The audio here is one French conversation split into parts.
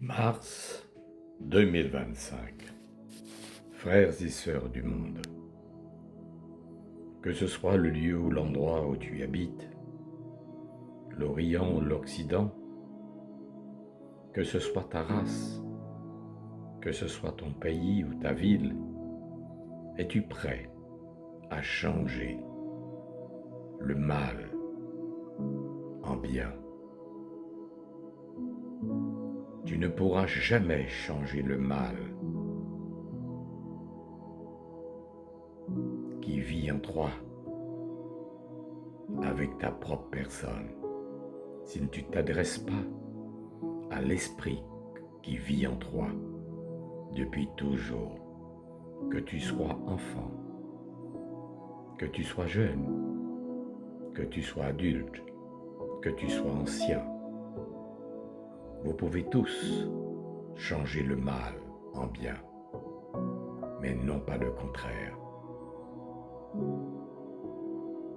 Mars 2025. Frères et sœurs du monde, que ce soit le lieu ou l'endroit où tu habites, l'Orient ou l'Occident, que ce soit ta race, que ce soit ton pays ou ta ville, es-tu prêt à changer le mal en bien? Tu ne pourras jamais changer le mal qui vit en toi avec ta propre personne si tu ne t'adresses pas à l'esprit qui vit en toi depuis toujours, que tu sois enfant, que tu sois jeune, que tu sois adulte, que tu sois ancien. Vous pouvez tous changer le mal en bien, mais non pas le contraire.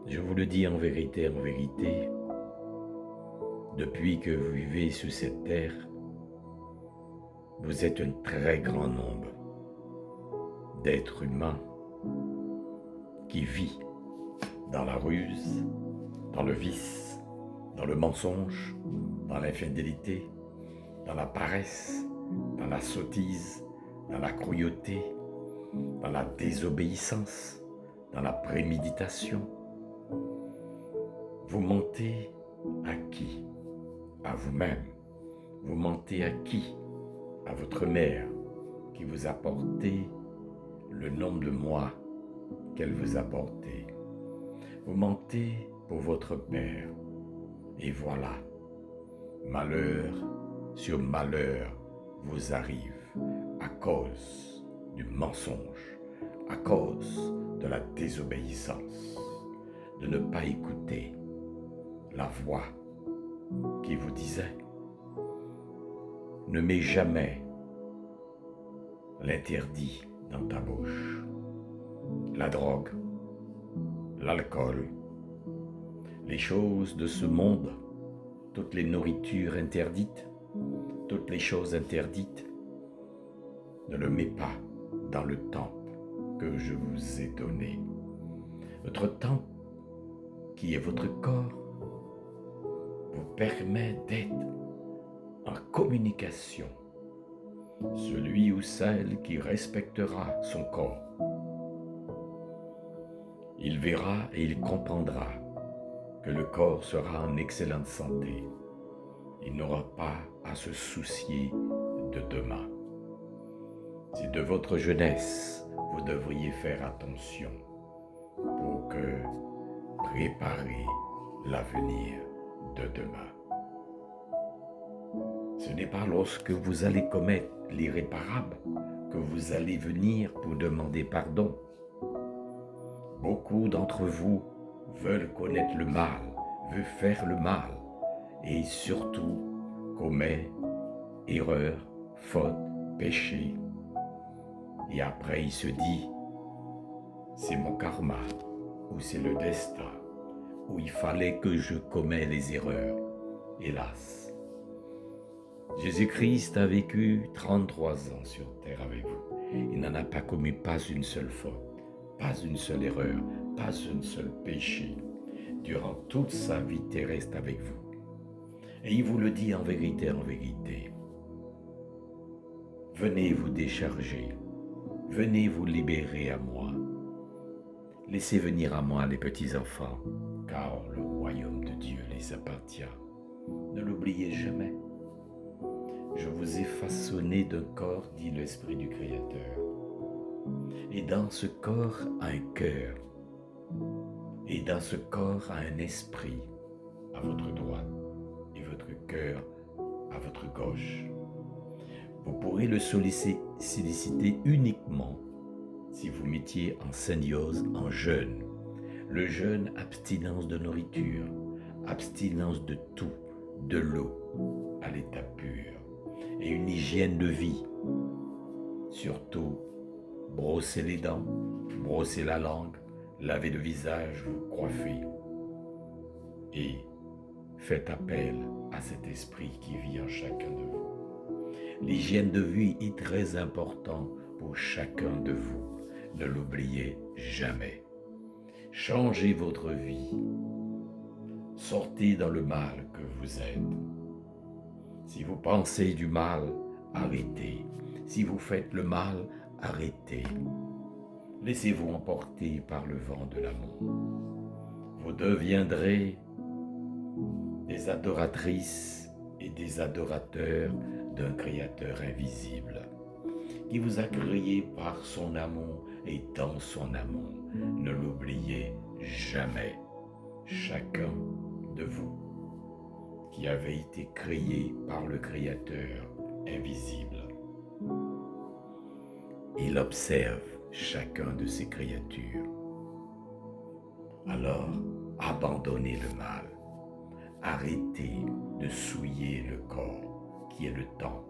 Je vous le dis en vérité, depuis que vous vivez sur cette terre, vous êtes un très grand nombre d'êtres humains qui vit dans la ruse, dans le vice, dans le mensonge, dans l'infidélité, dans la paresse, dans la sottise, dans la cruauté, dans la désobéissance, dans la préméditation. Vous mentez à qui? À vous-même. Vous mentez à qui? À votre mère qui vous a porté le nombre de mois qu'elle vous a porté. Vous mentez pour votre père. Et voilà, malheur sur malheur vous arrive à cause du mensonge, à cause de la désobéissance, de ne pas écouter la voix qui vous disait: ne mets jamais l'interdit dans ta bouche. La drogue, l'alcool, les choses de ce monde, toutes les nourritures interdites, toutes les choses interdites, ne le mets pas dans le temple que je vous ai donné. Votre temple, qui est votre corps, vous permet d'être en communication. Celui ou celle qui respectera son corps, il verra et il comprendra que le corps sera en excellente santé. Il n'aura pas à se soucier de demain. C'est de votre jeunesse, vous devriez faire attention pour préparer l'avenir de demain. Ce n'est pas lorsque vous allez commettre l'irréparable que vous allez venir pour demander pardon. Beaucoup d'entre vous veulent connaître le mal, veulent faire le mal et surtout commettent erreur, faute, péché. Et après il se dit, c'est mon karma ou c'est le destin où il fallait que je commette les erreurs. Hélas, Jésus-Christ a vécu 33 ans sur terre avec vous. Il n'en a pas commis pas une seule faute, pas une seule erreur, pas un seul péché durant toute sa vie terrestre avec vous. Et il vous le dit en vérité, venez vous décharger, venez vous libérer à moi. Laissez venir à moi les petits enfants, car le royaume de Dieu les appartient. Ne l'oubliez jamais. Je vous ai façonné d'un corps, dit l'Esprit du Créateur. Et dans ce corps a un cœur. Et dans ce corps a un esprit à votre droite et votre cœur à votre gauche. Vous pourrez le solliciter uniquement si vous mettiez en symbiose, en jeûne. Le jeûne, abstinence de nourriture, abstinence de tout, de l'eau à l'état pur. Et une hygiène de vie. Surtout, brossez les dents, brossez la langue, lavez le visage, vous coiffez. Et faites appel à cet esprit qui vit en chacun de vous. L'hygiène de vie est très importante pour chacun de vous. Ne l'oubliez jamais. Changez votre vie. Sortez dans le mal que vous êtes. Si vous pensez du mal, arrêtez. Si vous faites le mal, arrêtez. Laissez-vous emporter par le vent de l'amour. Vous deviendrez des adoratrices et des adorateurs d'un Créateur invisible qui vous a créé par son amour et dans son amour. Ne l'oubliez jamais. Chacun de vous qui avez été créé par le Créateur invisible. Il observe chacun de ces créatures. Alors, abandonnez le mal. Arrêtez de souiller le corps qui est le temps.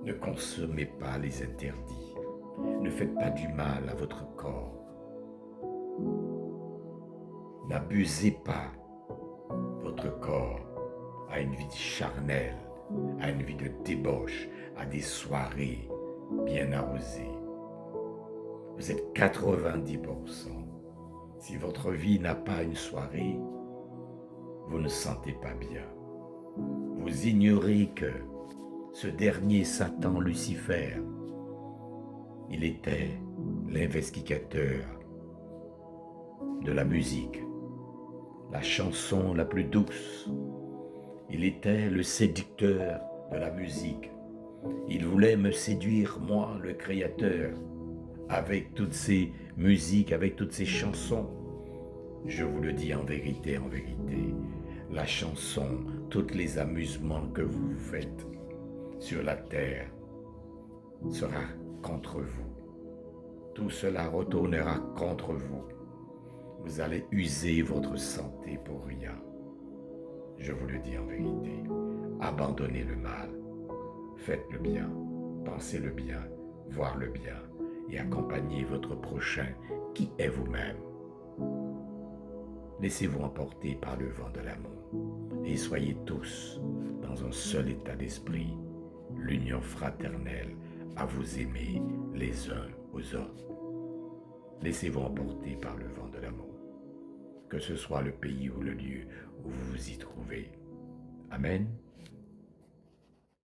Ne consommez pas les interdits. Ne faites pas du mal à votre corps. N'abusez pas votre corps à une vie charnelle, à une vie de débauche, à des soirées bien arrosées. Vous êtes 90%. Si votre vie n'a pas une soirée, vous ne sentez pas bien. Vous ignorez que ce dernier Satan Lucifer, il était l'investigateur de la musique, la chanson la plus douce. Il était le séducteur de la musique. Il voulait me séduire, moi, le Créateur, avec toutes ces musiques, avec toutes ces chansons. Je vous le dis en vérité, la chanson, tous les amusements que vous faites sur la terre sera contre vous. Tout cela retournera contre vous. Vous allez user votre santé pour rien. Je vous le dis en vérité. Abandonnez le mal. Faites le bien. Pensez le bien. Voir le bien. Et accompagnez votre prochain qui est vous-même. Laissez-vous emporter par le vent de l'amour. Et soyez tous dans un seul état d'esprit. L'union fraternelle à vous aimer les uns aux autres. Laissez-vous emporter par le vent de l'amour. Que ce soit le pays ou le lieu où vous vous y trouvez. Amen.